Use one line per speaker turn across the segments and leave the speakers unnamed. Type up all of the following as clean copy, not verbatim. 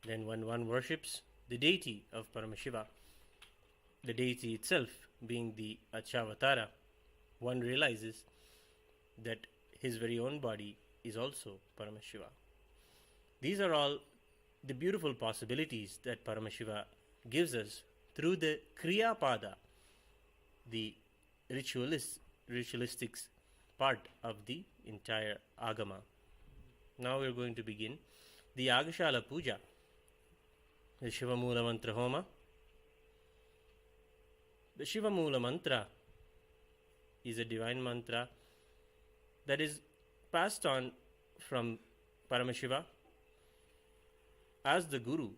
Then when one worships the deity of Paramashiva, the deity itself being the Achavatara, one realizes that his very own body is also Paramashiva. These are all the beautiful possibilities that Paramashiva gives us through the Kriya Pada, the ritualistic part of the entire Agama. Now we are going to begin the Yagashala Puja, the Shiva Mula Mantra Homa. The Shiva Mula Mantra is a divine mantra that is passed on from Paramashiva as the Guru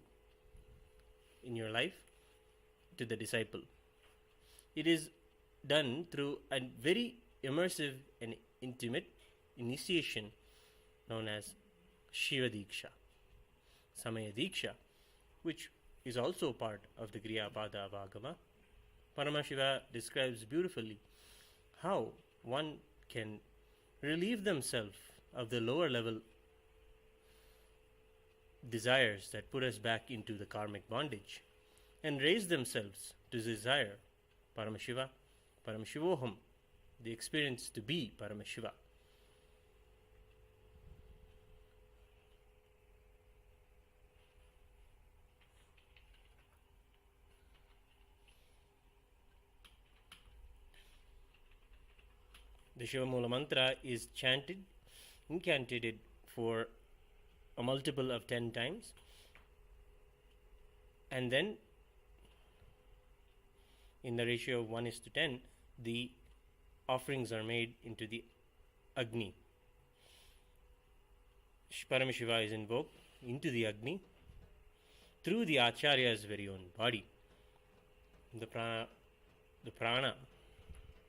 in your life to the disciple. It is done through a very immersive and intimate initiation known as Shiva Diksha, Samaya Diksha, which is also part of the Kriya Pada of Agama. Paramashiva describes beautifully how one can relieve themselves of the lower level desires that put us back into the karmic bondage and raise themselves to desire Paramashiva, Paramashivoham, the experience to be Paramashiva. The Shiva Mula Mantra is chanted, incantated for a multiple of 10 times, and then in the ratio of 1:10, the offerings are made into the Agni. Paramashiva is invoked into the Agni through the Acharya's very own body. The prana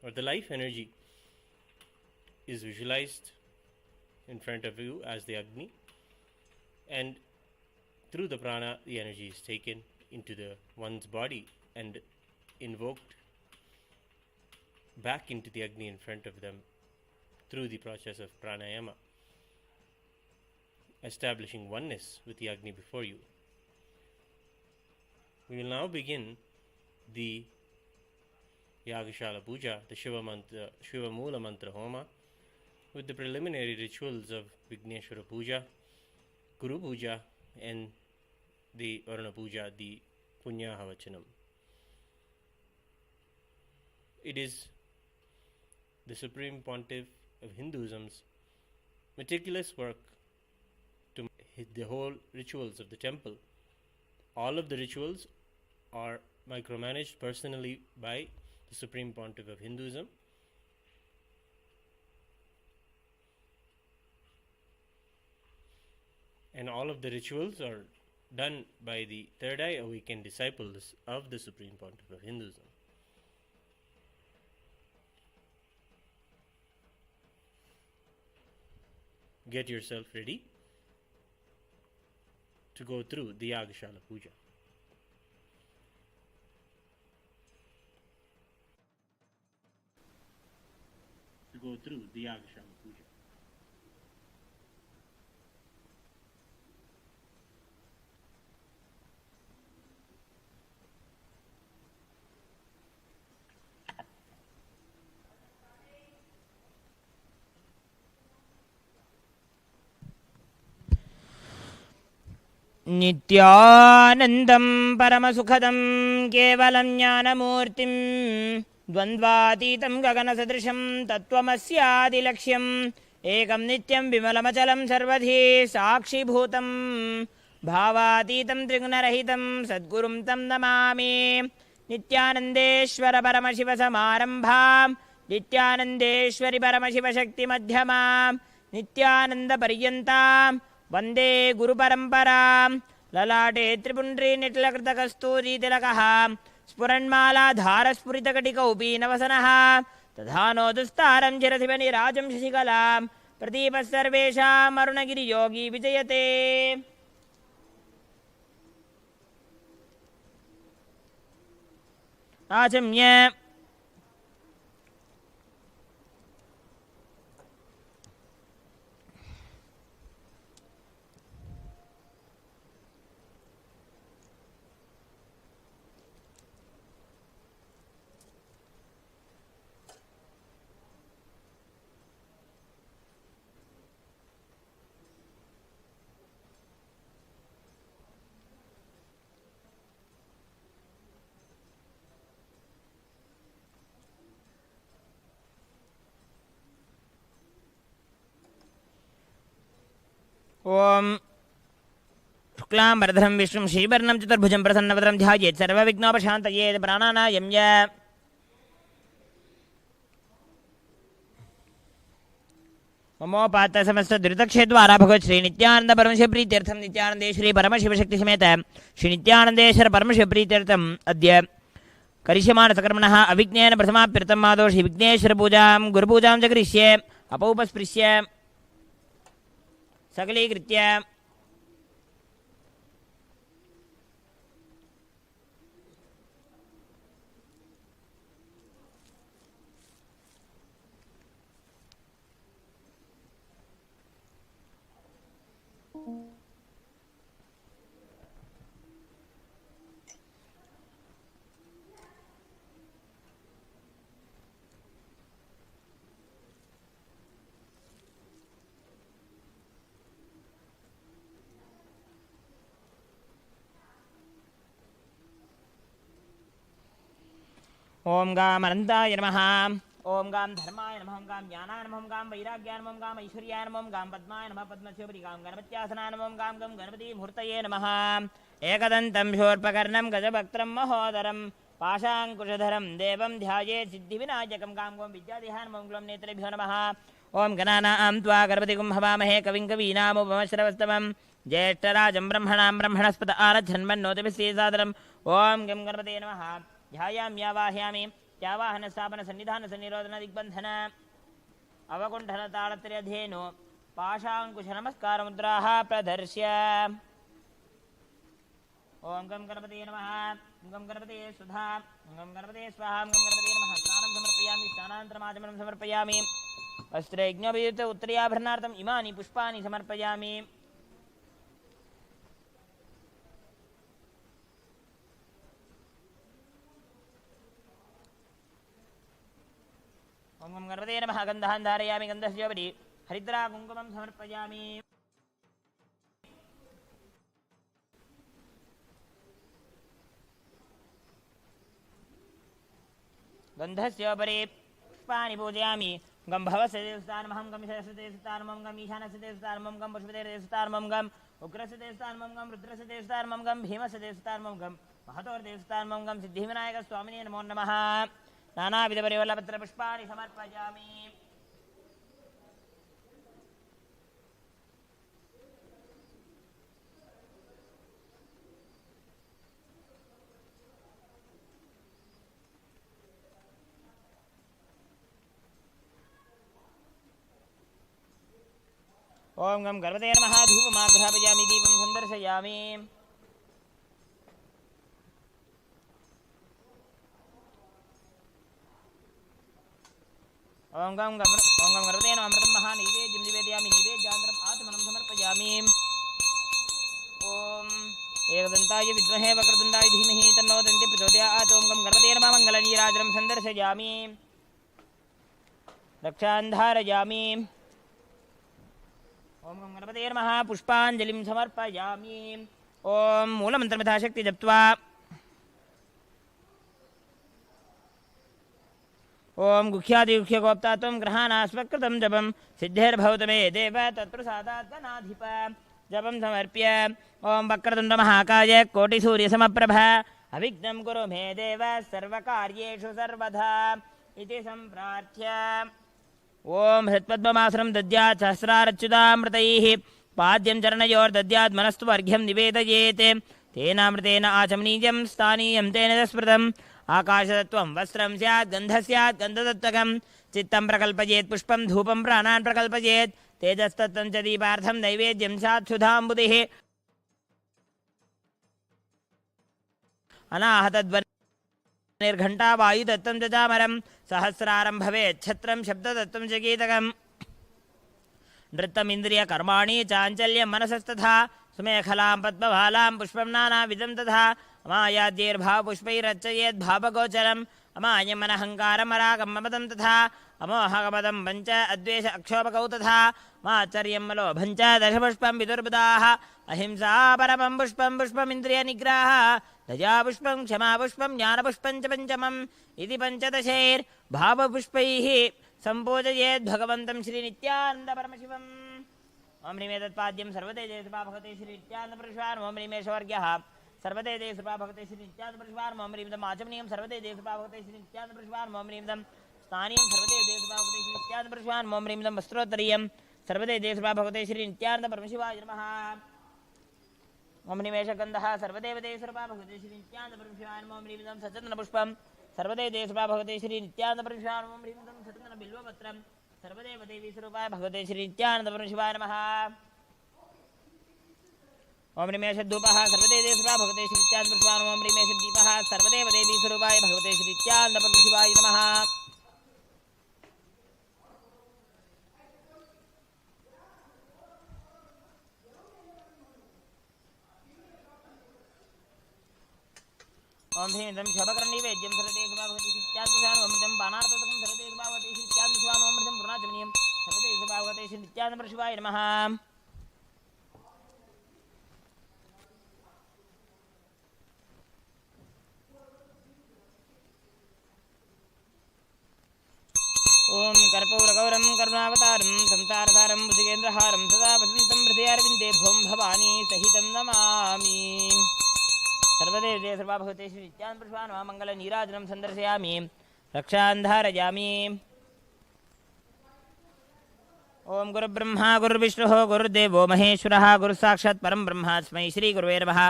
or the life energy is visualized in front of you as the Agni, and through the prana the energy is taken into one's body and invoked back into the Agni in front of them through the process of pranayama, establishing oneness with the Agni before you. We will now begin the Yagashala Puja, the Shiva Mula Mantra Homa, with the preliminary rituals of Vigneshwara Puja, Guru Puja, and the Varuna Puja, the Punyahavachanam. It is the Supreme Pontiff of Hinduism's meticulous work to hit the whole rituals of the temple. All of the rituals are micromanaged personally by the Supreme Pontiff of Hinduism. And all of the rituals are done by the third eye awakened disciples of the Supreme Pontiff of Hinduism. Get yourself ready to go through the Yagashala Puja.
नित्यानन्दं परमसुखदं केवलं ज्ञानमूर्तिं द्वन्द्वातीतं गगनसदृशं तत्त्वमस्यादिलक्ष्यम् एकं नित्यं विमलमचलं सर्वधी साक्षिभूतं भावातीतं त्रिगुणरहितं सद्गुरुं तं नमामि नित्यानन्देश्वर परमशिवसमारम्भां नित्यानन्देश्वरि परमशिवशक्तिमध्यमां नित्यानन्दपर्यन्तां वन्दे गुरुपरम्परां ललाटे त्रिपुण्ड्री निट्लकृतकस्तूरीतिलकः स्फुरन्मालाधारस्फुरितकटिकौपीनवसनः तथा दुस्तारं चिरशिवनिराजं शशिकलां प्रदीपः सर्वेषाम् अरुणगिरियोगी विजयते आचम्य ओम शुक्लांबरधरं विष्णुं श्रीवर्णं चतुर्भुजं प्रसन्नवदनं ध्यायेत् सर्वविघ्नोपशान्तये प्राणानायम्य ममोपात समस्त दुरितक्षेद्वारा भगवत् श्री नित्यानंद परमशिव प्रीत्यर्थं नित्यानंदे श्री परमशिव शक्ति समेत श्री नित्यानंदेश्वर परमशिव प्रीत्यर्थं अद्य करिष्यमाण सकर्मणः अविघ्नेन प्रथमाप्यर्थं मादो श्री विघ्नेश्वर पूजां गुरुपूजां च करिष्ये अपौपस्पृश्य सकलीकृत्य ओम गाम अनंताय नमः ओम गाम धर्माय नमः ओम गाम ज्ञानाय नमः ओम गाम वैराग्याय नमः ओम गाम ऐश्वर्याय नमः ओम गाम पद्माय नमः पद्मस्योपरि गाम गणपत्यासनाय नमः ओम गाम गम गणपति मूर्तये नमः एकदन्तं शूर्पकर्णं गजवक्त्रं महोदरं पाशाङ्कुशधरं देवं ध्यायेत् सिद्धिविनायकं गाम गम विद्यादेहाय नमः ओम ग्लौं नेत्रेभ्यो नमः ओम गणानां त्वा गणपतिगुं हवामहे कविं कवीनामुपमश्रवस्तमं ज्येष्ठराजं ब्रह्मणां ब्रह्मणस्पत आरच्छन्मन्नोतिभिस्तेसादरम् ओम गं गणपते नमः ध्यायाम्यावाह्यामि त्यावाहन स्थापन सन्निधान सन्निरोधन दिग्बंधन अवकुंठन ताड़त्रयधेनु पाशांकुश नमस्कार मुद्राः प्रदर्श्य ओम गं गणपते नमः गं गणपते सुधा गं गणपते स्वाहा गं गणपते नमः स्नानं समर्पयामि स्नानानन्तरमाचमनं समर्पयामि वस्त्रयज्ञोपयुक्त उत्तरीयाभरणार्थम् इमानि पुष्पाणि समर्पयामि ओम गणपते नमः गन्धान् धारयामि गन्धस्योपरि हरिद्रा कुङ्कुमं समर्पयामि गन्धस्योपरि पुष्पाणि पूजयामि गं भवस्य देवस्थानमहं गं ईशस्य देवस्थानमहं गं ईशानस्य देवस्थानमहं गं पशुपतेः देवस्थानमहं गं उग्रस्य देवस्थानमहं गं रुद्रस्य देवस्थानमहं गं भीमस्य देवस्थानमहं गं महतोर्देवस्थानमहं गं सिद्धिविनायकस्वामिने नमो नमः नानाविधपरिवलपत्रपुष्पाणि समर्पयामि ओम गं गणपते नमः धूपमाघ्रापयामि दीपं सन्दर्शयामि ओम गं गणपते नमः अमृतं महानैवेद्यं निवेदयामि नैवेद्यान्तरम् आत्मनं समर्पयामि ओम एकदन्ताय विद्महे वक्रतुण्डाय धीमहि तन्नो दन्ति प्रचोदयात् ओम गं गणपते नमः मङ्गलनीराजनं सन्दर्शयामि रक्षान् धारयामि ओम गं गणपते नमः पुष्पाञ्जलिं समर्पयामि ओम मूलमन्त्रं यथाशक्ति जप्त्वा ओम गुह्यादिगुह्यगोप्ता त्वं ग्रहाणास्वकृतं जपं सिद्धिर्भवतु मे देव तत्प्रसादात् गणाधिप जपं समर्प्य ओम वक्रतुण्डमहाकाय कोटिसूर्यसमप्रभ अविघ्नं कुरु मे देव सर्वकार्येषु सर्वदा इति सम्प्रार्थ्य ओम हृत्पद्ममासनं दद्यात् सहस्रारच्युतामृतैः पाद्यं चरणयोर्दद्यात् मनस्तु अर्घ्यं निवेदयेत् तेनामृतेन आचमनीयं स्थानीयं तेन स्मृतम् आकाशतत्त्वं वस्त्रं स्यात् गन्धः स्यात् गन्धदत्तकं चित्तं प्रकल्पयेत् पुष्पं धूपं प्राणान् प्रकल्पयेत् तेजस्तत्त्वं च दीपार्थं नैवेद्यं स्यात् सुधाम्बुधिः अनाहतध्वनिर्घण्टा वायुतत्त्वं च चामरं सहस्रारं भवेत् छत्रं शब्दतत्त्वं च गीतकम् नृत्तमिन्द्रियकर्माणि चाञ्चल्यं मनसस्तथा सुमेखलां पद्मभालां पुष्पं नानाविधं तथा अमायाद्यैर्भावपुष्पैरर्चयेत् भावगोचरम् अमायमनहङ्कारमरागं ममदं तथा अमोहगमदं पञ्च अद्वेष अक्षोभकौ तथा माचर्यं मलोभं च दशपुष्पं विदुर्बुधाः अहिंसा परमं पुष्पं पुष्पमिन्द्रियनिग्रहः दया पुष्पं क्षमा पुष्पं ज्ञानपुष्पं च पञ्चमम् इति पञ्चदशैर्भावपुष्पैः सम्पूजयेत् भगवन्तं श्रीनित्यानन्दपरमशिवम् ओम ह्रीमे तत्पाद्यं सर्वते देशपा भगते श्री नित्यानंदपुरुषवान् ओम ह्रीमे शवर्ग्यः सर्वते देशपा भगते श्री नित्यानंदपुरुषवान् ओम ह्रीमदम् आचमनीयं सर्वते देशपा भगते श्री नित्यानंदपुरुषवान् ओम ह्रीमदम् स्थानीयं सर्वते देशपा भगते श्री नित्यानंदपुरुषवान् ओम ह्रीमदम् वस्त्रोत्तरीयं सर्वते देशपा भगते श्री नित्यानंदपरमशिवाय नमः ओम ह्रीमेशगन्धः सर्वदेव देशपा भगते श्री नित्यानंदपरमशिवान् ओम ह्रीमदम् सचन्दनपुष्पं सर्वते देशपा भगते श्री नित्यानंदपरमशिवान् ओम ह्रीमदम् सचन्दनबिल्वपत्रं सर्वदेव देवी स्वरूपाय भगवते श्री नित्यानंदपरमशिवाय नमः ओम ह्रीमेशधूपः सर्वते देशपा भगवते श्री नित्यानंदपरमशिवाय ओम ह्रीमेशदीपः सर्वदेव देवी स्वरूपाय भगवते श्री नित्यानंदपरमशिवाय नमः ओम ह्रीमदं शोभकर्णीवेद्यं सर्वते देशपा भगवते श्री नित्यानंदपरमशिवाय ओम ह्रीमदं बाणार्थकं सर्वते देशपा भगवते श्री नित्यानंदपरमशिवाय ओम ह्रीमदं गुरुणाचमनीयं सर्वते देशपा भगवते श्री नित्यानंदपरमशिवाय नमः ओम कर्पूरगौरं करुणावतारं संसारसारं भुजगेन्द्रहारं सदा वसन्तं हृदयारविन्दे भवं भवानी सहितं नमामि सर्वदेव जय सर्वा भगवते श्री नित्यानंदपुरुषवान् नमः मङ्गलनीराजनं सन्दर्शयामि रक्षां धारयामि ओम गुरुब्रह्मा गुरुविष्णुः गुरुदेवो महेश्वरः गुरुसाक्षात् परं ब्रह्म तस्मै श्रीगुरुवे नमः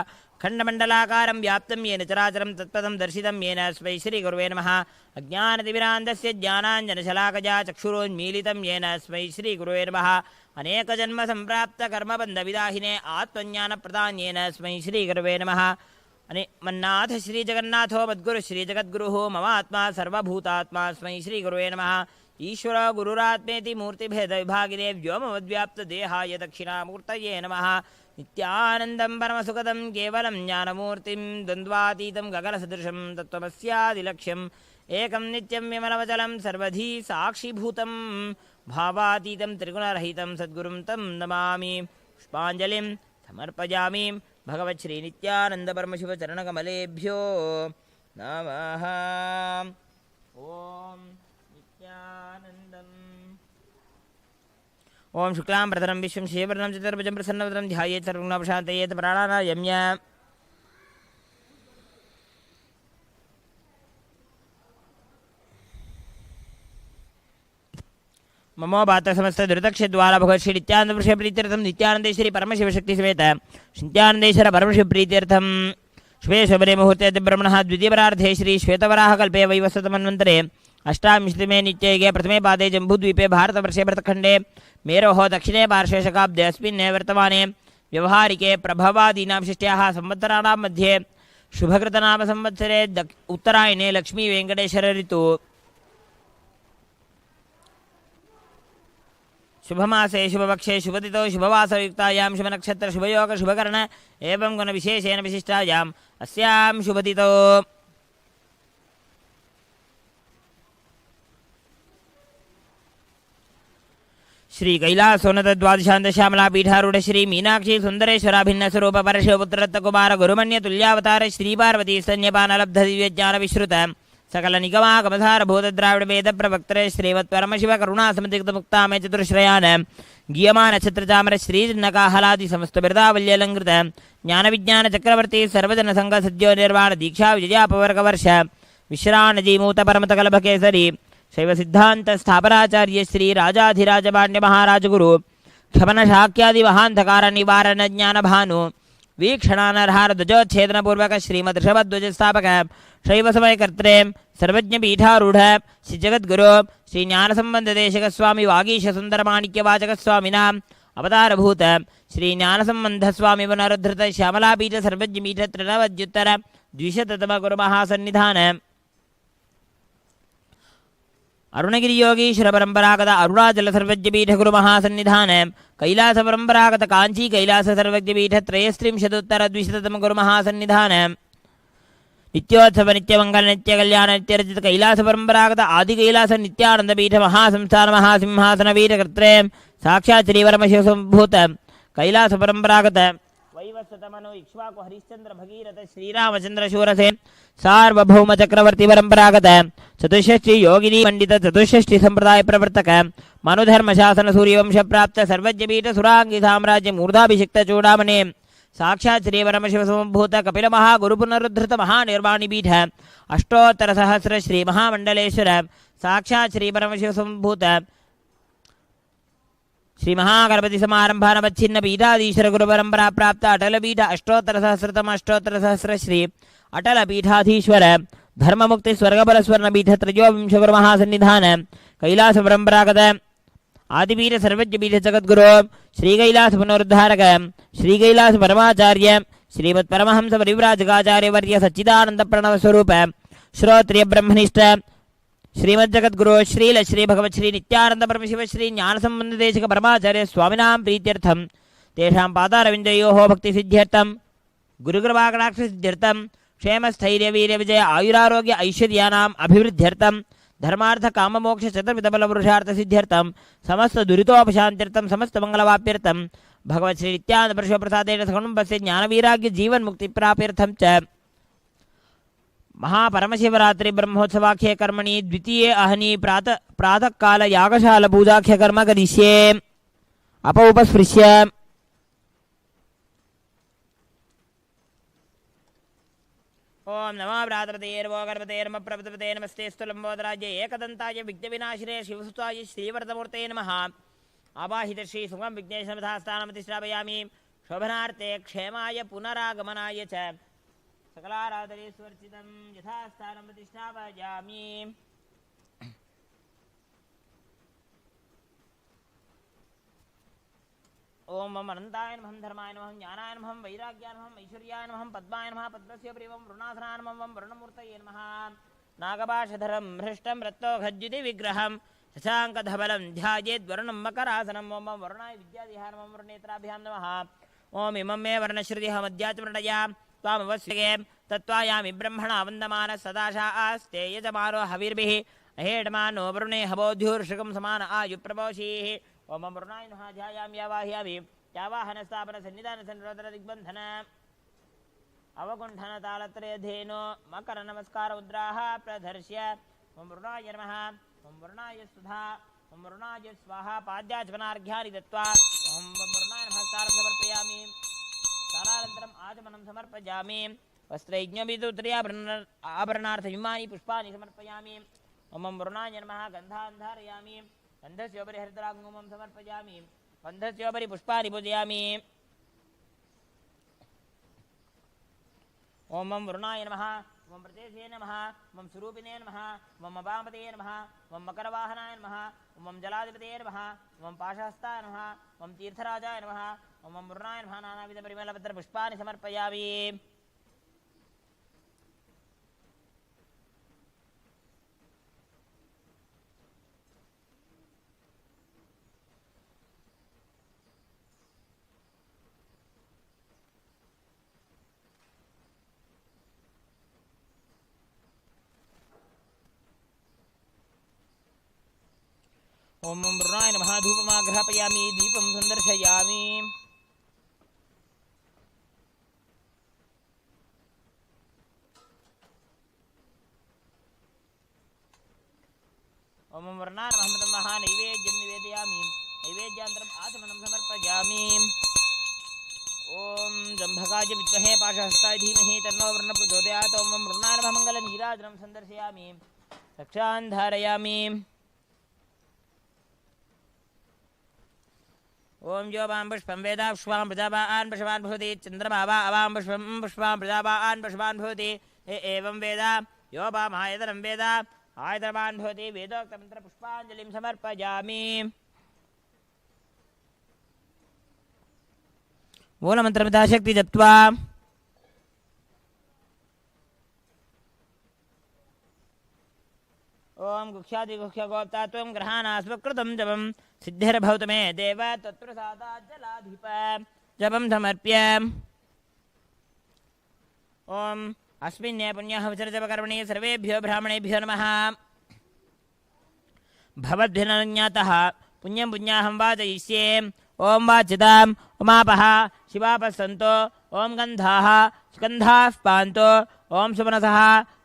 खण्डमण्डलाकारं व्याप्तं येन चराचरं तत्पदं दर्शितं येन तस्मै श्रीगुरुवे नमः अज्ञानतिमिरान्धस्य ज्ञानाञ्जनशलाकया चक्षुरोन्मीलितं येन तस्मै श्रीगुरुवे नमः अनेकजन्मसम्प्राप्तकर्मबन्धविदाहिने आत्मज्ञानप्रदान् येन तस्मै श्रीगुरुवे नमः मन्नाथ श्रीजगन्नाथो मद्गुरु श्रीजगद्गुरुः मम आत्मा सर्वभूतात्मा तस्मै श्रीगुरुवे नमः ईश्वर गुरुरात्मेति मूर्तिभेदविभागिने व्योमवद्व्याप्तदेहाय दक्षिणामूर्तये नमः नित्यानन्दं परमसुखदं केवलं ज्ञानमूर्तिं द्वन्द्वातीतं गगनसदृशं तत्त्वमस्यादिलक्ष्यम् एकं नित्यं विमलवचलं सर्वधी साक्षिभूतं भावातीतं त्रिगुणरहितं सद्गुरुं तं नमामि पुष्पाञ्जलिं समर्पयामि भगवच्छ्रीनित्यानन्दपरमशिवचरणकमलेभ्यो नमः ओम ओम शुक्लां प्रधरं विश्वं श्रीवर्णं चतुर्भुजं प्रसन्नवदनं ध्यायेत् सर्वविघ्नोपशान्तयेत् प्राणानायम्य ममो बात समस्त दुरितक्षद्वारा भगवत् श्री नित्यानंदपुरुष प्रीत्यर्थं नित्यानंदेश्वरी परमशिवशक्तिसमेत नित्यानंदेश्वर परमशिव प्रीत्यर्थं शुभे शुभरे मुहूर्ते ब्रह्मणः द्वितीयपरार्धे श्री श्वेतवराहकल्पे वैवस्वतमन्वन्तरे अष्टाविंशतिमे नित्ययुगे प्रथमे पादे जम्बूद्वीपे भारतवर्षे भरतखण्डे मेरोः दक्षिणे पार्श्वे शकाब्दे अस्मिन् वर्तमाने व्यवहारिके प्रभवादीनां षष्ट्याः संवत्सराणां मध्ये शुभकृतनाम संवत्सरे उत्तरायणे लक्ष्मी वेङ्कटेश्वर ऋतु शुभमासे शुभपक्षे शुभतिथौ शुभवासरयुक्तायां शुभनक्षत्र शुभयोग शुभकर्ण एवं गुणविशेषेण विशिष्टायाम् अस्यां शुभतिथौ श्री कैलासोन्नत द्वादशान्त श्यामला पीठारूढ़ श्री मीनाक्षी सुंदरेश्वराभिन्न स्वरूप परशिवपुत्ररत्न कुमार गुरुमन्य तुल्यावतार श्री पार्वती स्तन्यपानलब्ध दिव्य ज्ञान विश्रुत सकल निगमागमधार भूत द्राविड वेद प्रवक्तरे श्रीमत् परमशिव करुणा समतिक्त मुक्तामय चतुर्श्रयान गीयमान नक्षत्र चामर श्री नकाहलादि समस्त बिरदावल्यलंकृत ज्ञान विज्ञान चक्रवर्ती सर्वजन संघ सद्यो निर्वाण दीक्षा विजयापवर्ग वर्ष विश्राणजी मूत परमत कलभ केसरी शैव सिद्धांत स्थापनाचार्य श्री राजाधिराज पांड्य महाराज गुरु क्षमन शाक्यादि महांधकार निवारण ज्ञान भानु वीक्षणानरहार ध्वजोच्छेदन पूर्वक श्रीमद ऋषभध्वज स्थापक शैव समय कर्त्रे सर्वज्ञ पीठारूढ़ श्री जगद्गुरु श्री ज्ञान संबंध देशक स्वामी वागीश सुंदर माणिक्य वाचक स्वामिना अवतारभूत श्री ज्ञान संबंध स्वामी पुनरुद्धृत श्यामलापीठ सर्वज्ञ पीठ त्रिनवद्युत्तर द्विशततम गुरु महासन्निधान अरुणगिरी योगीश्वर परंपरागत अरुणाचल सर्वज्ञपीठ गुरु महासन्निधान कैलास परंपरागत कांची कैलास सर्वज्ञपीठ त्रयस्त्रिंशदुत्तर द्विशततम गुरु महासन्निधान नित्योत्सव नित्यमंगल नित्य कल्याण नित्यरचित कैलास परंपरागत आदि कैलास नित्यानंद पीठ महासंस्थान महासिंहासन पीठ कर्त्रे साक्षात् श्री परमशिव संभूत कैलास परंपरागत वैवस्वतमनु इक्ष्वाकु हरिश्चंद्र भगीरथ श्रीरामचंद्र शूरसेन सार्वभौम चक्रवर्ती परंपरागत चतुष्षष्टि योगिनी पंडित चतुष्षष्टि संप्रदाय प्रवर्तक मनुधर्म शासन सूर्यवंश प्राप्त सर्वज्ञ पीठ सुरांगी साम्राज्य मूर्धाभिषिक्त चूड़ामणि साक्षात् श्री परमशिव समभूत कपिल महागुरु पुनरुद्धृत महानिर्वाणी पीठ अष्टोत्तर सहस्र श्री महामंडलेश्वर साक्षात् श्री परमशिव समभूत श्री महागणपति समारंभा नवच्छिन्न पीठाधीश्वर गुरु परंपरा प्राप्त अटल पीठ अष्टोत्तर सहस्रतम अष्टोत्तर सहस्र श्री अटल पीठाधीश्वर धर्म मुक्ति स्वर्गबल स्वर्ण पीठ त्रयोविंश गुरु महासन्निधान कैलास परंपरागत आदिपीठ सर्वज्ञ पीठ जगद्गुरु श्री कैलास पुनरुद्धारक श्री कैलास परमाचार्य श्रीमत् परमहंस परिव्राजकाचार्य वर्य सच्चिदानंद प्रणव स्वरूप श्रोत्रिय ब्रह्मनिष्ठ श्रीमद् जगद्गुरु श्रील श्री भगवत श्री नित्यानंद परमशिव श्री ज्ञान संबंध देशिक परमाचार्य स्वामिनां प्रीत्यर्थम तेषां पादारविन्दयोः भक्ति सिद्ध्यर्थम गुरुकृपाकटाक्ष सिद्ध्यर्थम क्षेम स्थैर्य वीर्य विजय आयुरारोग्य ऐश्वर्यानाम् अभिवृद्ध्यर्थम धर्मार्थ काम मोक्ष चतुर्विध बल पुरुषार्थ सिद्ध्यर्थम समस्त दुरितोपशांत्यर्थम समस्त मंगलवाप्यर्थम भगवत श्री नित्यानंद परमशिव प्रसादेन सकुटुम्बस्य ज्ञान वैराग्य जीवन मुक्ति प्राप्त्यर्थम च महापरमशिवरात्रि ब्रह्मोत्सवाख्ये कर्मणि द्वितीये अहनि प्रातः काल यागशाल पूजाख्य कर्म करिष्ये अपउपस्पृश्य ओम नमो भ्रातृते नमो गणपते नमः प्रभृतपते नमस्ते स्तुलंबोदराज्ये एकदन्ताय विघ्नविनाशिने शिवसुताय श्रीवरदमूर्ते नमः आवाहित श्री सुगम विघ्नेशमथास्थानमतिश्रावयामि शोभनार्थे क्षेमाय पुनरागमनाय च सकलाराधनेश्वर्चितं यथास्थानं प्रतिष्ठापयामि ओम मम अनंताय नमः धर्माय नमः ज्ञानाय नमः वैराग्याय नमः ऐश्वर्याय नमः पद्माय नमः पद्मस्य प्रियं वरुणासनाय नमः वरुणमूर्तये नमः नागपाशधरं हृष्टं रत्तोखज्जुति विग्रहं शशाङ्कधवलं ध्यायेद्वरुणं मकरासनं ओम वरुणाय विद्यादिहाय नमः वरुणेत्राभ्यां नमः ओम इमं मे वर्णश्रुतिः मध्याचमृतया त्वामवस्यगे तत्त्वायामि ब्रह्मणा वन्दमान सदाशा आस्ते यजमानो हविर्भिः अहेडमानो वरुणे हवोद्युर्षकं समान आयुप्रभोषीः ओम वरुणाय नमः ध्यायामि आवाहयामि यावाहनस्थापन सन्निधान संरोधन दिग्बन्धन अवकुण्ठन तालत्रयधेनो मकर नमस्कार मुद्राः प्रदर्श्य ओम वरुणाय नमः ओम वरुणाय सुधा ओम वरुणाय स्वाहा पाद्याचमनार्घ्यानि दत्त्वा ओम वरुणाय नमः तारं समर्पयामि तारानन्तरम् आचमनं समर्पयामि वस्त्रयज्ञविदुत्तरीयाभरणार्थयुमानि पुष्पाणि समर्पयामि ओम वरुणाय नमः गन्धान् धारयामि गन्धस्योपरि हरिद्राङ्गुमं समर्पयामि गन्धस्योपरि पुष्पाणि पूजयामि ओम वरुणाय नमः ओम प्रदेशे नमः ओम स्वरूपिणे नमः ओम वामपते नमः ओम मकरवाहनाय नमः ओम जलाधिपते नमः ओम पाशहस्ताय नमः ओम तीर्थराजाय नमः ओम वरुणाय नमः नानाविधपरिमलपत्र पुष्पाणि समर्पयामि ओम वरुणाय नमः धूपमाग्रहपयामि दीपं सन्दर्शयामि ओम वरुणाय नमः अमृतं महानैवेद्यं निवेदयामि नैवेद्यान्तरम् आचमनं समर्पयामि ओम जम्भकाय विद्महे पाशहस्ताय धीमहि तन्नो वरुणः प्रचोदयात् ओम वरुणाय नमः मङ्गलनीराजनं सन्दर्शयामि रक्षान् धारयामि ओम जो वां पुष्पं वेदाश्वां प्रजावान् पशवान् भवति चन्द्रमा वा अवां पुष्पं पुष्पां प्रजावान् पशवान् भवति एवं वेद यो वामायतनं वेद आयतनवान् भवति वेदोक्तमन्त्रपुष्पाञ्जलिं समर्पयामि मूलमन्त्रमिताशक्ति जप्त्वा ओम गुह्यादिगुह्यगोप्ता त्वं ग्रहाणास्वकृतं जपं सिद्धिर्भवतु मे देव तत्प्रसादाज्जलाधिप जपं समर्प्य ओम अस्मिन् पुण्यः वचनजपकर्मणि सर्वेभ्यो ब्राह्मणेभ्यो नमः भवद्भिर्नज्ञातः पुण्यं पुण्याहं वाचयिष्ये ఓం వాచ్యతాం ఉమాపః శివాపస్సంతో ఓం గంధాః సుగంధాః పాంతో ఓం సుమనసః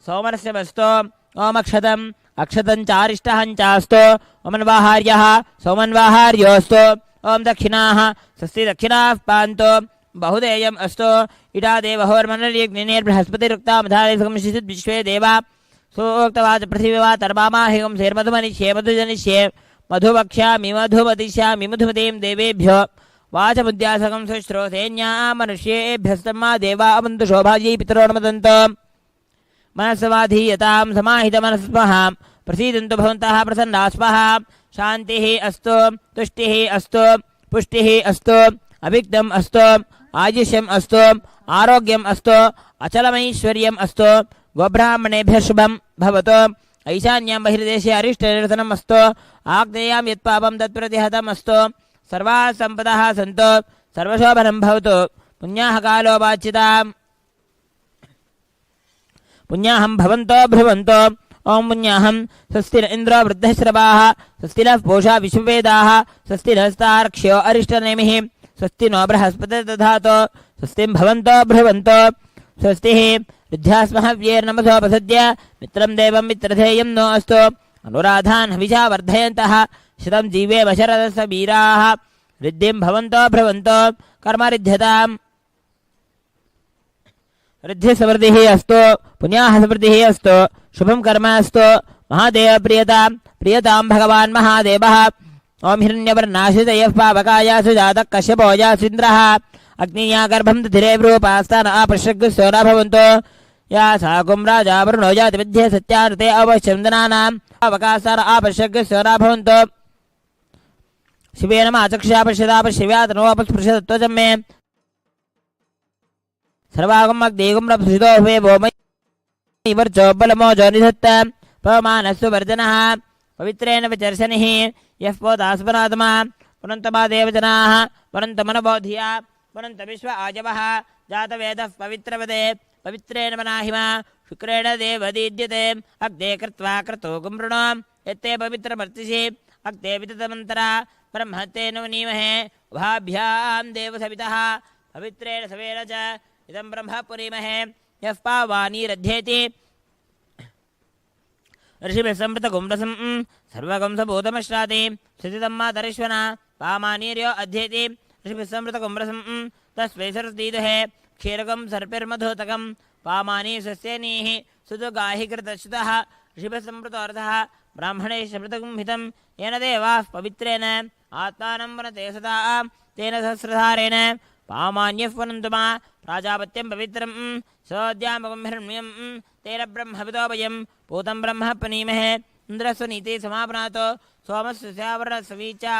సోమనస్య వస్తో ఓం అక్షతం అక్షతం చారిష్టహం చాస్తో ఓమన్వాహార్యః సోమన్వాహార్యోస్తో ఓం దక్షిణాః స్వస్తి దక్షిణాః పాంతో బహుదేయం అస్తో ఇడా దేవహోర్మనర్యగ్నిర్బృహస్పతిరుక్తామధారేసుకం విశ్వే దేవా సూక్తవాచ పృథివీవా తర్మామాహిగం శేర్మధుమనిష్యే మధుజనిష్యే మధువక్ష్యామి మధుమతిష్యామి మధుమతీం దేవేభ్యో వాచముద్యాసకం సుశ్రోతేన్యా మనుష్యేభ్యస్తమ్మా దేవా అవంతు శోభాజీ పితరోన్మదంతో మనస్సమాధీయతాం సమాహితమనస్మః ప్రసీదంతు భవంతః ప్రసన్నాస్మః శాంతిః అస్తు తుష్టిః అస్తు పుష్టిః అస్తు అవిఘ్నం అస్తు ఆయుష్యం అస్తు ఆరోగ్యం అస్తు అచలమైశ్వర్యం అస్తు గోబ్రాహ్మణేభ్యः శుభం భవతు ఈశాన్యాం బహిర్దేశే అరిష్టనిరసనం అస్తు ఆగ్నేయాం యత్పాపం తత్ప్రతిహతం అస్తు సర్వాः సంపదः సంతు సర్వశోభనం భవతు పుణ్యాః కాలో వాచ్యతాం పుణ్యాహం భవంతో భ్రువంతో ఓం పుణ్యాహం స్వస్తి ఇంద్రో వృద్ధశ్రవాः స్వస్తి నః పూషా విశ్వవేదాः స్వస్తి నస్తార్క్ష్యో అరిష్టనేమిః స్వస్తి నో బృహస్పతిర్దధాతు స్వస్తిం భవంతో భ్రువంతో స్వస్తి వృద్ధ్యాస్మహవ్యేర్నమసోపసద్య మిత్రం దేవం మిత్రధేయం నో అస్తు అనురాధాన్ హవిషా వర్ధయంతః శతం జీవేమ శరదస్స వీరాः రిద్ధిం భవంతో భ్రువంతో కర్మరిద్ధ్యతాం రిద్ధి సమృద్ధిः అస్తు పుణ్యాః సమృద్ధిः అస్తు శుభం కర్మ అస్తు మహాదేవ ప్రియతాం భగవాన్ మహాదేవः ఓం హిరణ్యవర్ణాశితయః పావకాయాసు జాతః కశ్యపోయాసింద్రः అగ్నియా గర్భం దధిరే రూపాస్తాన ఆపశ్యగ్స్సోనా భవంతో యా సాకుం రాజా వరుణో జాతి విద్యే సత్యానృతే అవశ్యందనానాం అవకాశాన ఆపశ్యగ్స్సోనా భవంతో శివేన మాచక్షాపశ్యదాపశ్యవ్యాతనోపస్పృశతత్వజం మే సర్వాగం అగ్నేగం రప్సితో హే భూమై బలమోజో నిధత్త పవమానస్సు వర్జనః పవిత్రేణ విచర్శనిః యః పోతాస్మనాత్మా పునంతమా దేవజనాః పునంతమనబోధియా పునంత విశ్వ ఆజవః జాతవేదః పవిత్రవదే పవిత్రేణ మనాహిమా శుక్రేణ దేవదీద్యతే అగ్నే కృత్వా క్రతో గుంృణో యత్తే పవిత్రమర్తిషి అగ్నే వితతమంతరా బ్రహ్మతే నవనీమహే ఉభాభ్యాం దేవసవితః పవిత్రేణ సవేన చ ఇదం బ్రహ్మ పురీమహే యః పావానీరధ్యేతి ఋషిభిः సంవృతగుంరసం సర్వగం సభూతమశ్రాతి స్థితితం మాతరిష్వన పామానీర్యో అధ్యేతి ఋషిభిः సంవృతగుంరసం తస్వై సరస్దీదహే క్షీరకం సర్పిర్మధూతకం పామానీ సస్యేనీః సుదుగాహి కృతశ్రుతः ఋషిభిः సంవృతోర్ధः బ్రాహ్మణైः సమృతగుం హితం येन देवाः पवित्रेण आत्मानं वनते सदा तेन सहस्रधारेण पामान्यः वनन्तु मा प्राजापत्यं पवित्रं सोऽद्यामगं हिरण्यं तेन ब्रह्मविदोभयं पूतं ब्रह्म पनीमहे इन्द्रस्वनीति समापनातो सोमस्य स्यावरणसवीचा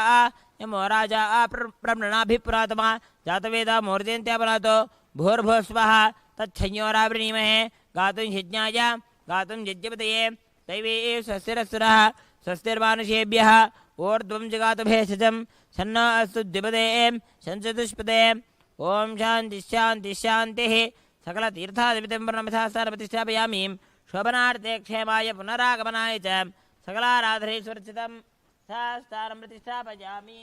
यमो राजा प्रमृणाभिपुरातमा जातवेदा मूर्जयन्त्यापनातो भूर्भुवस्वः तच्छंयोरावृणीमहे गातुं यज्ञाय गातुं यज्ञपतये दैवे स्वस्तिरस्सुरः स्वस्तिर्मानुषेभ्यः ऊर्ध्वं जगातु भेषजं सन्नो अस्तु द्विपदे शंचतुष्पदे ओम शांति शांति शांतिः सकलतीर्थादिपितं प्रणमिथास्थानप्रतिष्ठापयामि शोभनार्थे क्षेमाय पुनरागमनाय च सकलाराधनेश्वरचितं स्थानं प्रतिष्ठापयामि।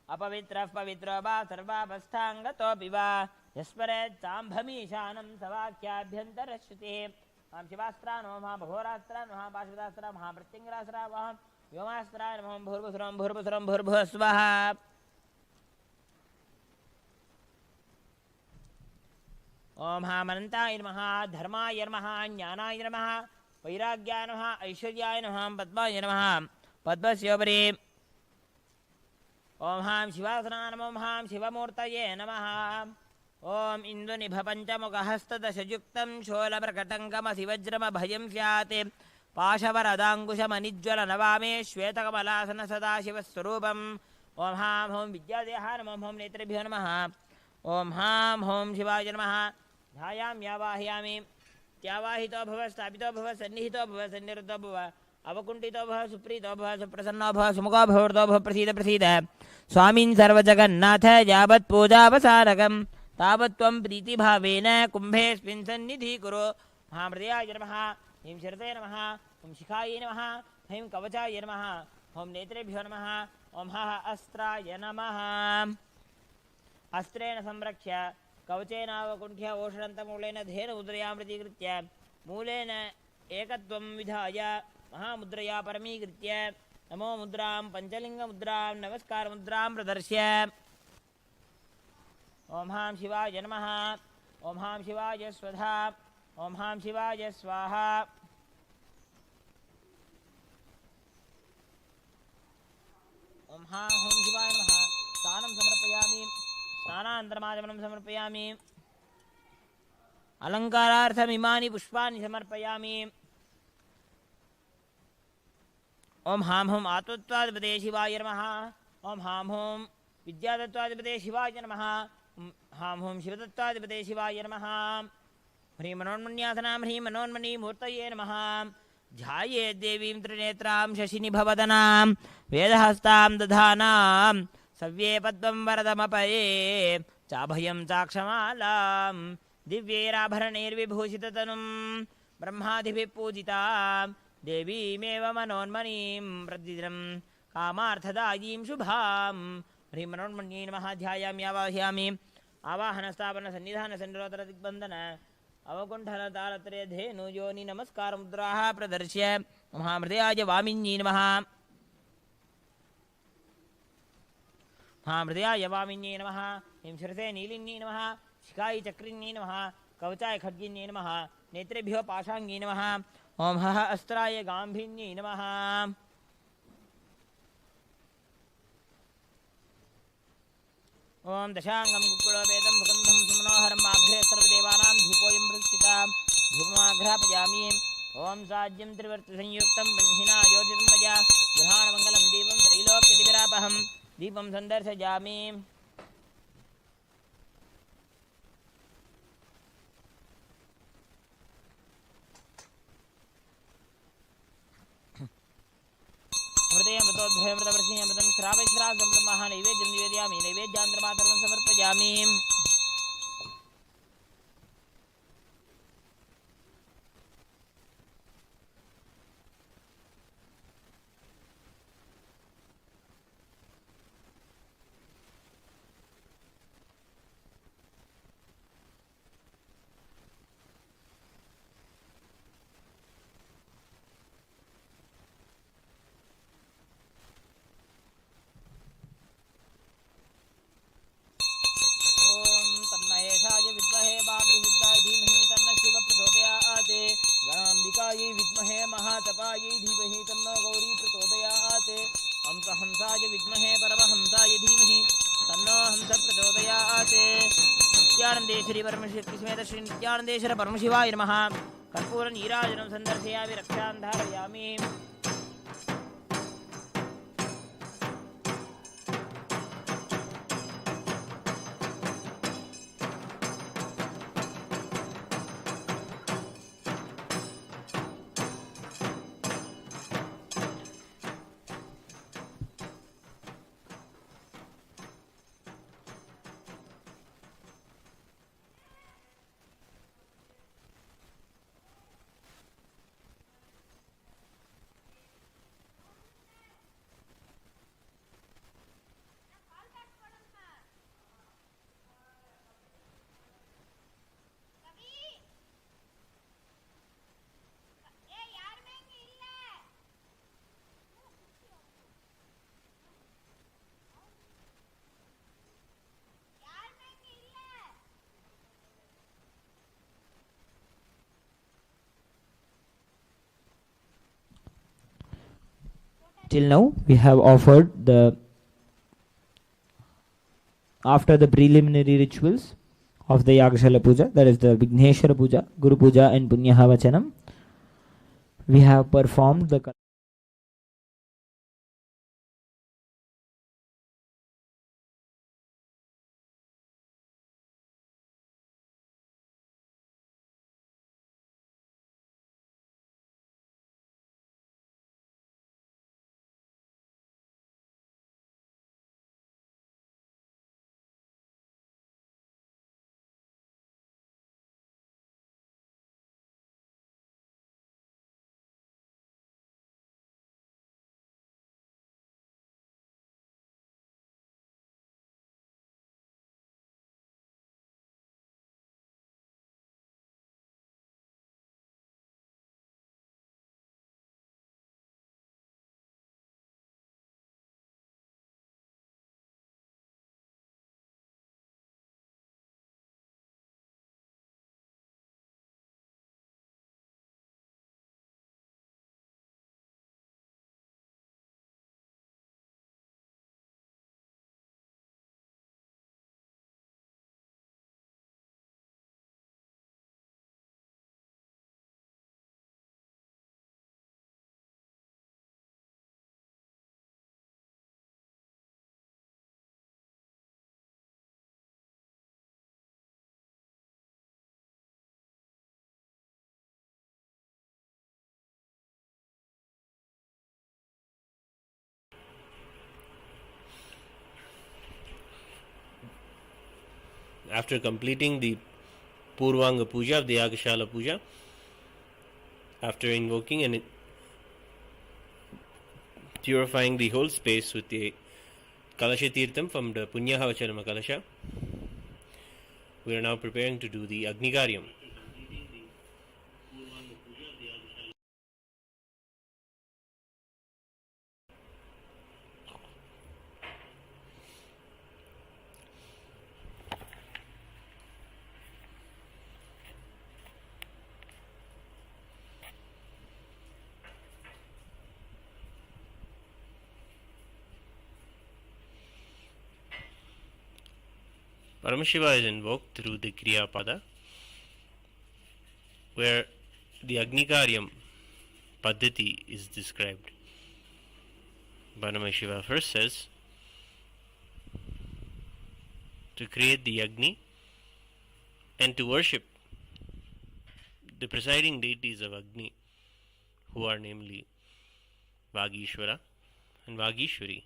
अपवित्रः पवित्रो वा सर्वावस्थाङ्गतोऽपि वा यस्मरेत् साम्भमीशानं सवाक्याभ्यन्तरश्रुतिः मां शिवास्त्राय नमः महाभघोरास्त्राय नमः पाशुदास्त्राय महामृत्युङ्गरास्त्राय नमः व्योमास्त्राय नमः भूर्भुसुरं भूर्भुसुरं भूर्भुवः स्वः। ओम महामनन्ताय नमः धर्माय नमः ज्ञानाय नमः वैराग्याय नमः ऐश्वर्याय नमः पद्माय नमः पद्मस्योपरि ओम हां शिवासनाय नमः ओम हां शिवमूर्तये नमः ओम इन्दुनिभपञ्चमुखहस्तदशयुक्तं शोलप्रकटङ्कमसिवज्रमभयं स्यात् पाशवरदाङ्कुशमनिज्वलनवामे श्वेतकमलासन सदाशिवस्वरूपम् ओम हां हों विद्यादेहाय नमः हों नेत्रेभ्यो नमः ओम हां हों शिवाय नमः ध्यायाम्यावाहयामि त्यावाहितो भव स्थापितो भव सन्निहितो भव सन्निरुद्धो भव अवकुंठितो भव सुप्रीतो भव सुप्रसन्नो भव सुमुखो भवतो भव प्रसीद प्रसीद स्वामीन् सर्वजगन्नाथ यावत् पूजावसारकं तावत्त्वं प्रीतिभावेन कुम्भेऽस्मिन् सन्निधीकुरु। महामृदयाय नमः। ह्रीं शिरसे नमः। ॐ शिखायै नमः। ह्रीं कवचाय नमः। ॐ नेत्रेभ्यो नमः। ॐ अस्त्राय नमः। अस्त्रेण संरक्ष्य कवचेनावकुण्ठ्य ओषणन्तमूलेन धेनुमुद्रयां प्रतीकृत्य मूलेन एकत्वं विधाय महामुद्रया परमीकृत्य नमो मुद्रां पञ्चलिङ्गमुद्रां नमस्कारमुद्रां प्रदर्श्य ॐ हां शिवाय नमः। ॐ हां शिवाय स्वधा। ॐ हां शिवाय स्वाहा। ॐ हां ॐ शिवाय नमः। स्नानं समर्पयामि। स्नानानन्तरमाचमनं समर्पयामि। अलङ्कारार्थमिमानि पुष्पाणि समर्पयामि। ॐ हां हुं आत्मत्वाधिपते शिवाय नमः। ॐ हां हुं विद्यातत्त्वाधिपते शिवाय नमः। हां हुं शिवतत्त्वाधिपते शिवाय नमः। ह्रीं मनोन्मण्यासनां ह्रीं मनोन्मणीमूर्तये नमः। ध्यायेत् देवीं त्रिनेत्रां शशिनिभवदनां वेदहस्तां दधानां सव्ये पद्मं वरदमपये चाभयं चाक्षमालां दिव्यैराभरणैर्विभूषिततनुं ब्रह्मादिभिः पूजितां देवीमेव मनोन्मणीं प्रतिदिनं कामार्थदायीं शुभां। ह्रीं मनोन्मण्यै नमः। ध्यायामि आवाहयामि। आवाहनस्थापनसन्निधानसन्निरोधनदिग्बन्धन अवकुण्ठलतालत्रयधेनु योनि नमस्कारमुद्राः प्रदर्श्य महामृदयाय वामिन्यै नमः। महामृदयाय वामिन्यै नमः। ह्रीं शिरसे नीलिन्यै नमः। शिखायै चक्रिन्यै नमः। कवचाय खड्गिन्यै नमः। नेत्रेभ्यो पाशाङ्ग्यै नमः। ॐ अस्त्राय गाम्भिन्यै नमः। ॐ दशाङ्गं कुक्कुटोपेतं सुगन्धं सुमनोहरम् आघ्रे सर्वदेवानां धूपोऽयं प्रतिष्ठिता धूपमाघ्रापयामि। ॐ साज्यं त्रिवर्तिसंयुक्तं ब्रह्मिणा योजितं मया गृहाणमङ्गलं दीपं त्रैलोक्यदिविरापहं दीपं सन्दर्शयामि। अमृतोद्भयमृतवर्षीयमृतं श्रावश्रावसम्ब्रह्मः नैवेद्यं निवेदयामि। नैवेद्यान्तर्मातरं समर्पयामि। गणाम्बिकायै विद्महे महातपायै धीमहि तन्नो गौरी प्रचोदयात्। हंसाय विद्महे परमहंसाय धीमहि तन्नो हंस प्रचोदयात्। नित्यानन्देश्वरी परमशक्तिसमेत श्री नित्यानन्देश्वर परमशिवाय नमः। कर्पूर नीराजनं सन्दर्शयामि। रक्षां धारयामि। Till now we have offered after the preliminary rituals of the Yagashala Puja, that is the Vigneshwara Puja, Guru Puja and Punyaha Vachanam, we have performed the
After completing the Purvanga Puja of the Yagashala Puja, after invoking and purifying the whole space with the Kalasha Tirtham from the Punyahavacharam Kalasha, we are now preparing to do the Agnigaryam. Paramashiva is invoked through the Kriya Pada, where the Agnigaryam Paddhati is described. Paramashiva first says to create the Agni and to worship the presiding deities of Agni, who are namely Vagishvara and Vagishwari.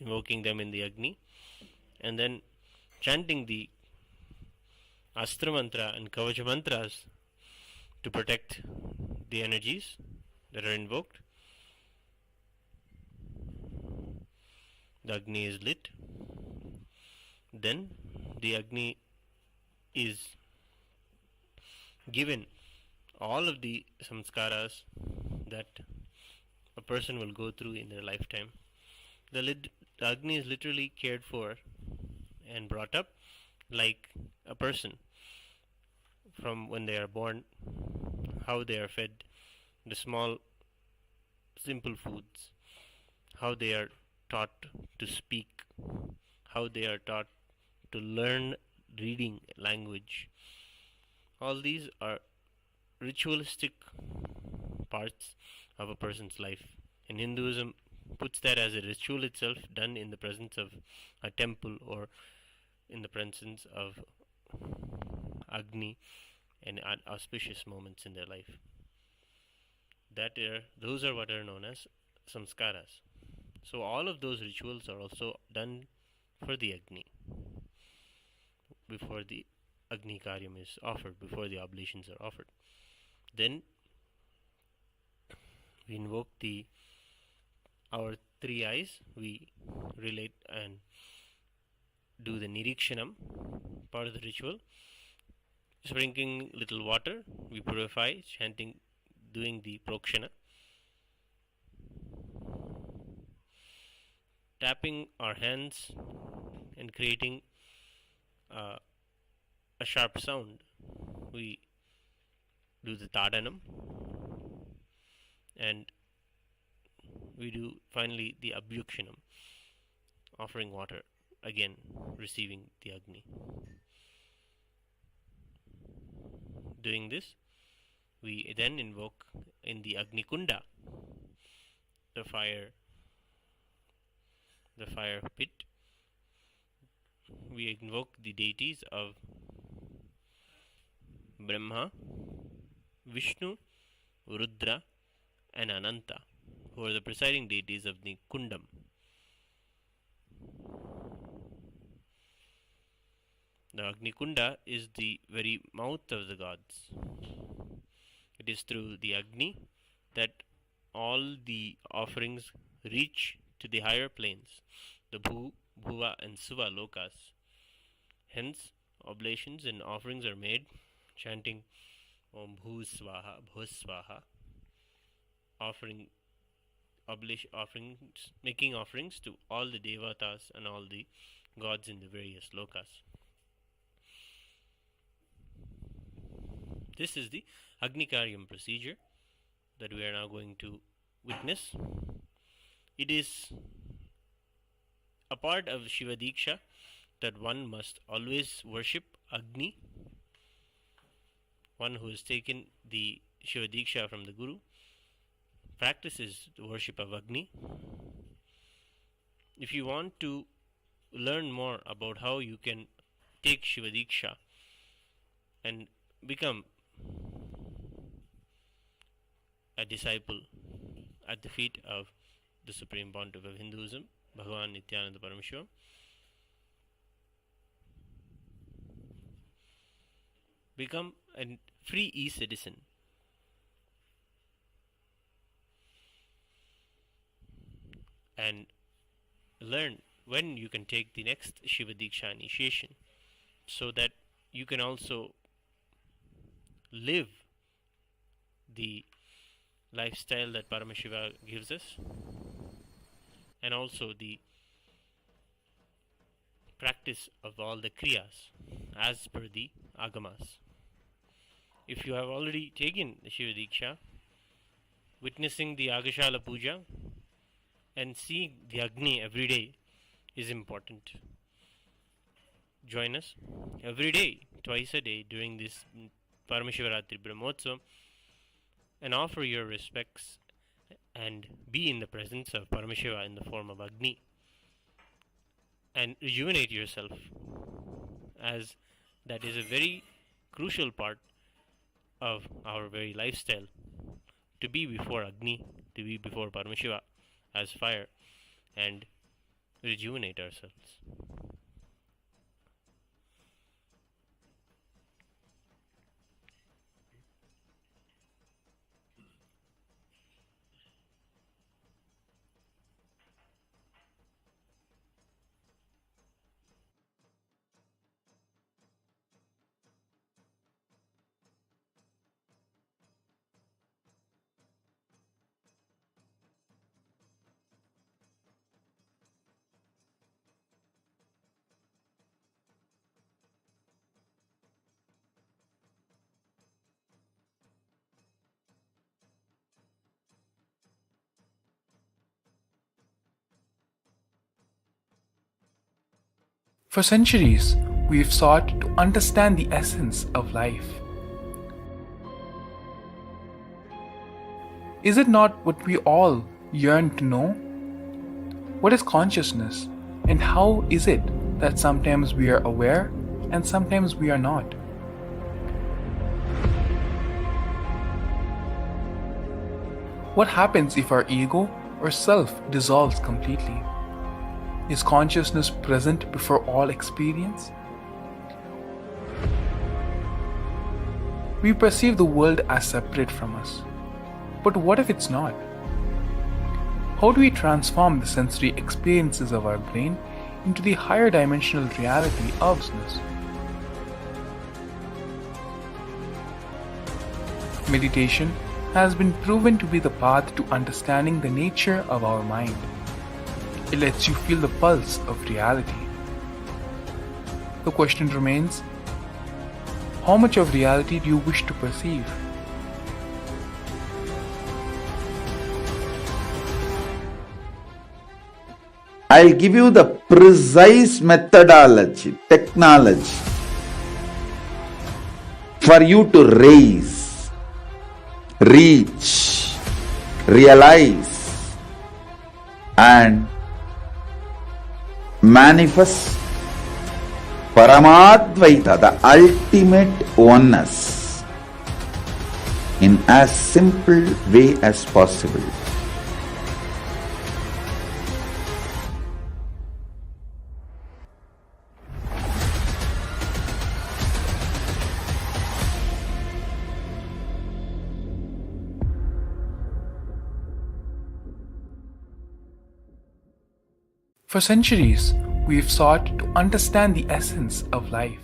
Invoking them in the Agni and then chanting the Astra Mantra and Kavacha Mantras to protect the energies that are invoked. The Agni is lit. Then the Agni is given all of the samskaras that a person will go through in their lifetime. The Agni is literally cared for and brought up like a person from when they are born, how they are fed the small simple foods, how they are taught to speak, how they are taught to learn reading language. All these are ritualistic parts of a person's life, and Hinduism puts that as a ritual itself, done in the presence of a temple or in the presence of Agni and auspicious moments in their life. Those are what are known as samskaras. So all of those rituals are also done for the Agni before the Agni Karyam is offered, before the oblations are offered. Then we invoke our three eyes, we relate and do the Nirikshanam part of the ritual. Sprinkling little water, we purify, chanting, doing the Prokshana. Tapping our hands and creating a sharp sound, we do the Tadanam, and we do finally the Abhyukshanam, offering water, again receiving the Agni. Doing this, we then invoke in the Agni Kunda, the fire pit. We invoke the deities of Brahma, Vishnu, Rudra and Ananta, who are the presiding deities of the Kundam. The Agni Kunda is the very mouth of the gods. It is through the Agni that all the offerings reach to the higher planes, the Bhuva and Suva lokas. Hence, oblations and offerings are made chanting Om Bhu Swaha, Bhu Swaha, making offerings to all the devatas and all the gods in the various lokas. This is the Agni-karyam procedure that we are now going to witness. It is a part of Shiva Diksha that one must always worship Agni. One who has taken the Shiva Diksha from the Guru practices the worship of Agni. If you want to learn more about how you can take Shiva Diksha and become a disciple at the feet of the Supreme Pontiff of Hinduism, Bhagavan Nithyananda Paramashivam. Become a free e-citizen. And learn when you can take the next Shiva Diksha initiation, so that you can also live the lifestyle that Paramashiva gives us, and also the practice of all the kriyas as per the agamas. If you have already taken the Shiva Diksha, witnessing the Agashala Puja and seeing the Agni every day is important. Join us every day, twice a day, during this Paramashivaratri Brahmotsavam, and offer your respects and be in the presence of Paramashiva in the form of Agni, and rejuvenate yourself, as that is a very crucial part of our very lifestyle, to be before Agni, to be before Paramashiva as fire, and rejuvenate ourselves.
For centuries, we've sought to understand the essence of life. Is it not what we all yearn to know? What is consciousness, and how is it that sometimes we are aware and sometimes we are not? What happens if our ego or self dissolves completely? Is consciousness present before all experience? We perceive the world as separate from us. But what if it's not? How do we transform the sensory experiences of our brain into the higher dimensional reality of consciousness? Meditation has been proven to be the path to understanding the nature of our mind. It lets you feel the pulse of reality. The question remains, how much of reality do you wish to perceive?
I'll give you the precise methodology, technology for you to raise, reach, realize, and manifest Paramadvaita, the ultimate oneness, in as simple way as possible.
For centuries, we've sought to understand the essence of life.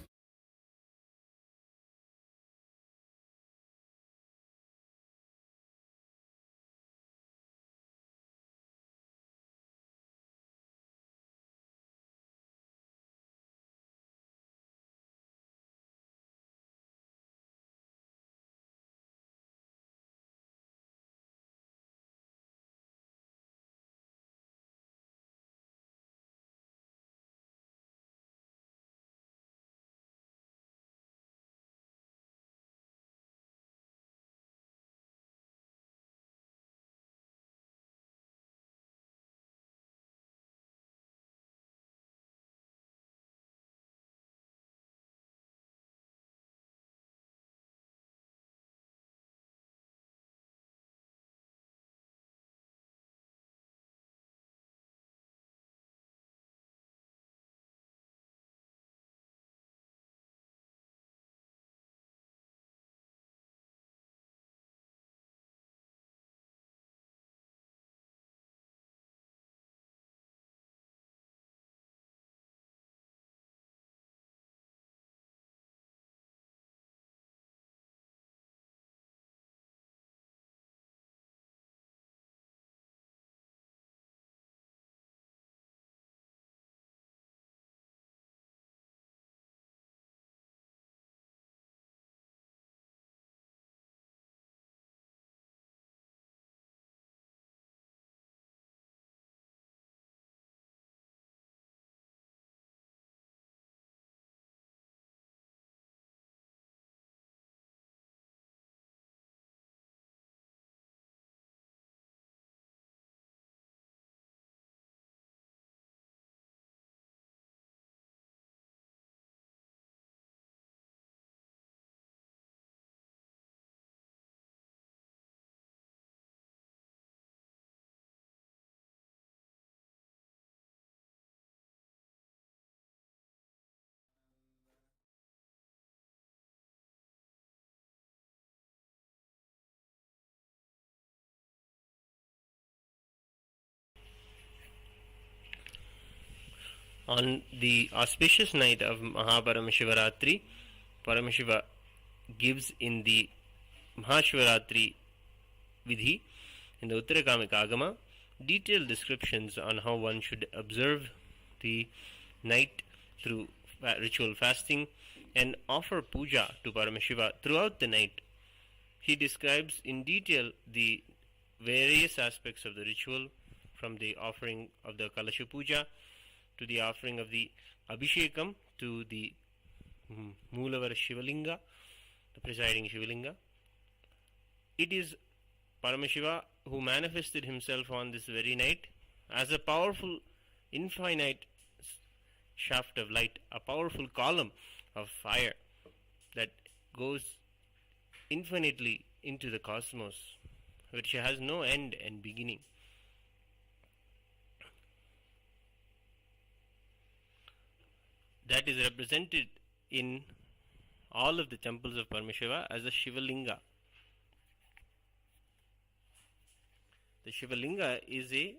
On the auspicious night of MahaParamashivaratri, Paramashiva gives in the Mahashivaratri Vidhi, in the Uttarakamika Agama, detailed descriptions on how one should observe the night through ritual fasting and offer puja to Paramashiva throughout the night. He describes in detail the various aspects of the ritual, from the offering of the Kalasha Puja to the offering of the Abhishekam to the Moolavara Shivalinga, the presiding Shivalinga. It is Paramashiva who manifested himself on this very night as a powerful, infinite shaft of light, a powerful column of fire that goes infinitely into the cosmos, which has no end and beginning. That is represented in all of the temples of Paramashiva as a Shivalinga. The Shivalinga is a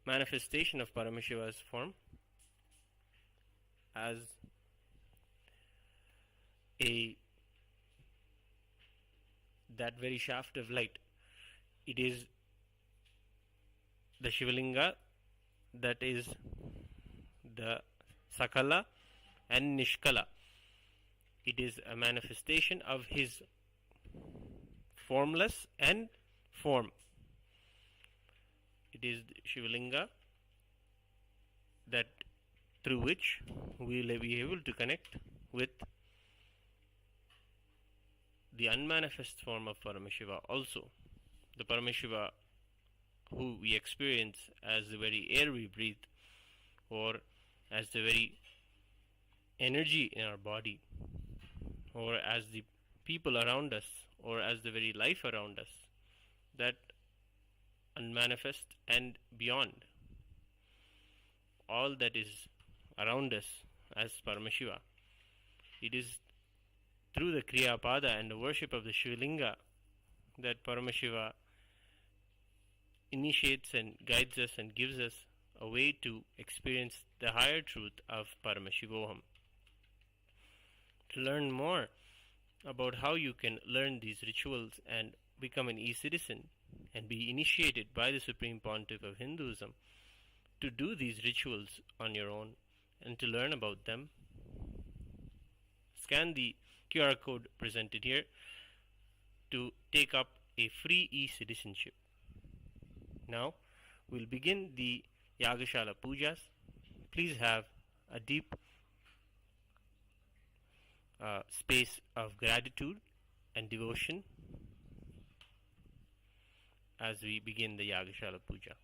manifestation of Paramashiva's form as that very shaft of light. It is the Shivalinga that is the Sakala and Nishkala. It is a manifestation of his formless and form. It is the Shivalinga that through which we will be able to connect with the unmanifest form of Paramashiva also. The Paramashiva who we experience as the very air we breathe, or as the very energy in our body, or as the people around us, or as the very life around us, that unmanifest and beyond, all that is around us as Paramashiva. It is through the Kriya Pada and the worship of the Shivalinga that Paramashiva initiates and guides us and gives us a way to experience the higher truth of Paramashivoham. To learn more about how you can learn these rituals and become an e-citizen and be initiated by the Supreme Pontiff of Hinduism, to do these rituals on your own and to learn about them, scan the QR code presented here to take up a free e-citizenship. Now we'll begin the Yagashala Pujas. Please have a deep space of gratitude and devotion as we begin the Yagashala Puja.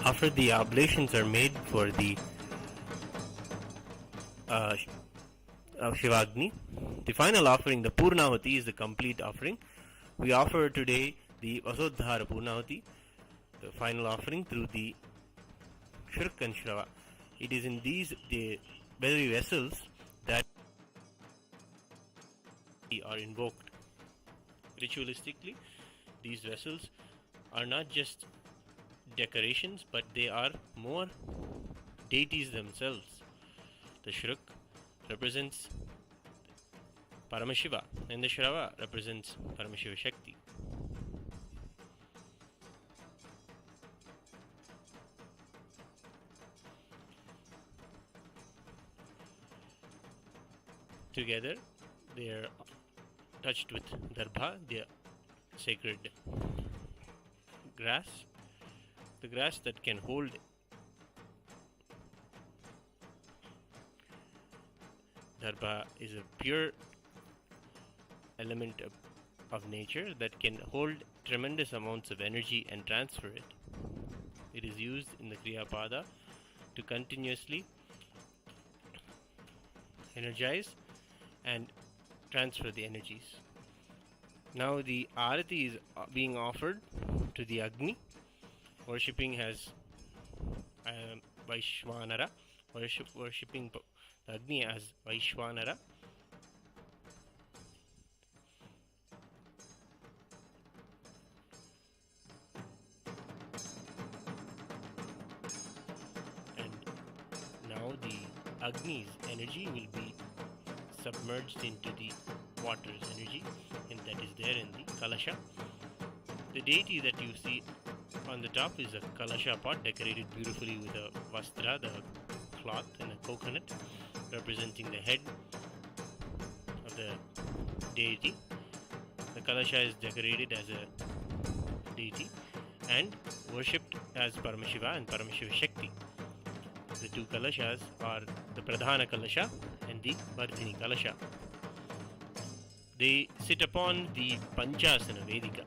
After the oblations are made for the Shivagni, the final offering, the Purnahuti, is the complete offering. We offer today the Vasodhara Purnahuti, the final offering through the Shurk and Shrava. It is in these the very vessels that are invoked. Ritualistically, these vessels are not just decorations, but they are more deities themselves. The Shruk represents Paramashiva and the Shrava represents Paramashiva Shakti. Together they are touched with darbha, the sacred grass, the grass that can hold darbha is a pure element of nature that can hold tremendous amounts of energy and transfer it. It is used in the Kriya Pada to continuously energize and transfer the energies. Now the Arati is being offered to the Agni, worshipping as Vaishwanara, worshipping the Agni as Vaishwanara. And now the Agni's energy will be submerged into the water's energy, and that is there in the Kalasha. The deity that you see on the top is a Kalasha pot decorated beautifully with a Vastra, the cloth, and a coconut representing the head of the deity. The Kalasha is decorated as a deity and worshipped as Paramashiva and Paramashiva Shakti. The two Kalashas are the Pradhana Kalasha and the Vardhini Kalasha. They sit upon the Panchasana Vedika.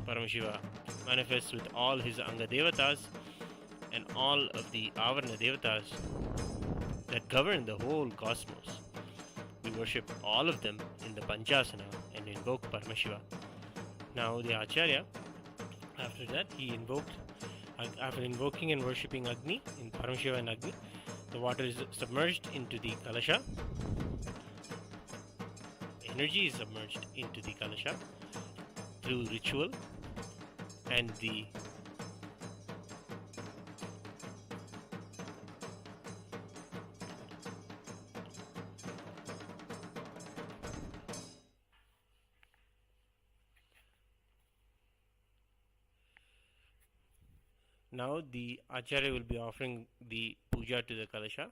Paramashiva manifests with all his Anga Devatas and all of the Avarna Devatas that govern the whole cosmos. We worship all of them in the Panchasana and invoke Paramashiva. Now the Acharya, after that, after invoking and worshipping Agni, in Paramashiva and Agni, the water is submerged into the Kalasha. Energy is submerged into the Kalasha through ritual, and the now the Acharya will be offering the puja to the Kalasha.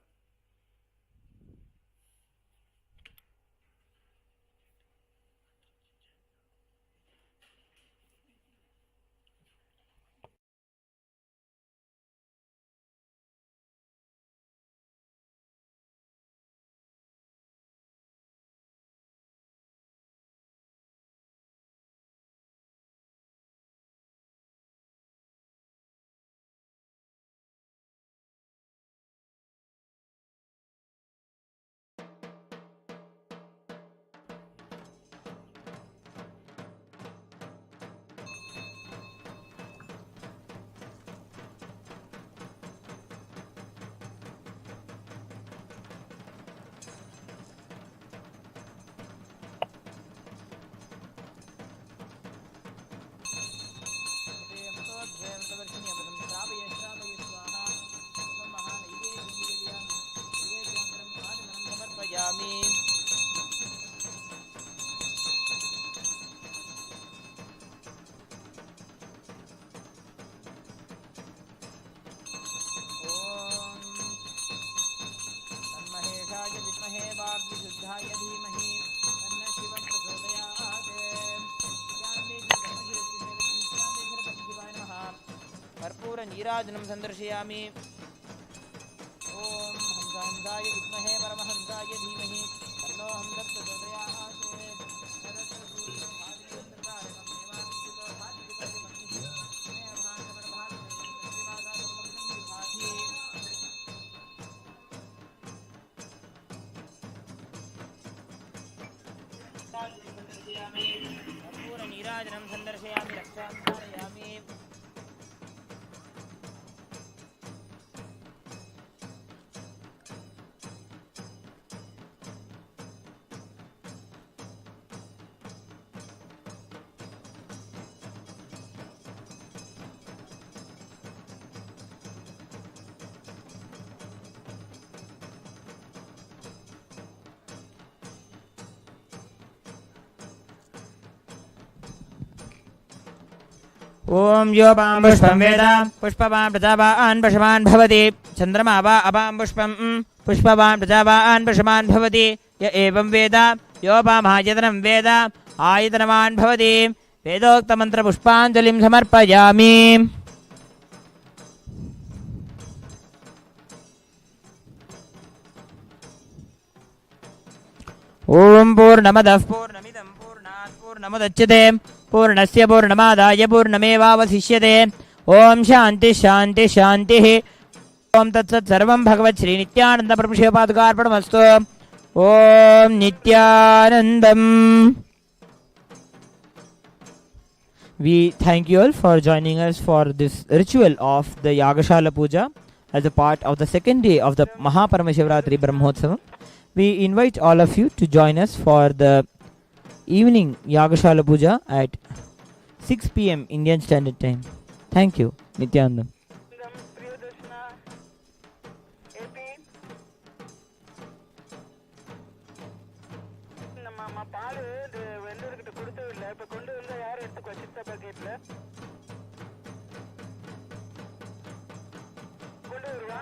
कर्पूर नीराजनं संदर्शयामि। ओम हंसाय विद्महे परमहंसाय धीमहि तन्नो हंसः प्रचोदयात्। कर्पूरनीराजनं सन्दर्शयामि रक्षां धारयामि ॐ यो वां पुष्पं वेद पुष्पवान् प्रजावान् पशवान् भवति चन्द्रमा वा अपां पुष्पं पुष्पवान् प्रजावान् पशवान् भवति य एवं वेद यो वामायतनं वेद आयतनवान् भवति वेदोक्तमन्त्रपुष्पाञ्जलिं समर्पयामि ॐ पूर्णमदः पूर्णमिदं पूर्णात् पूर्णमुदच्यते पूर्णस्य पूर्णमादाय पूर्णमेवावशिष्यते ॐ शान्ति शान्ति शान्तिः ॐ तत्सत् सर्वं भगवत् श्री नित्यानंद प्रभुशिवपादुकार्पणमस्तु ॐ नित्यानन्दम्. We thank you all for joining us for this ritual of the Yagashala Puja as a part of the second day of the MahaParamashivaratri Brahmotsavam. We invite all of you to join us for the evening Yagashala Puja at 6 p.m. Indian Standard Time. Thank you. Nithyananda.
கொண்டு வருவா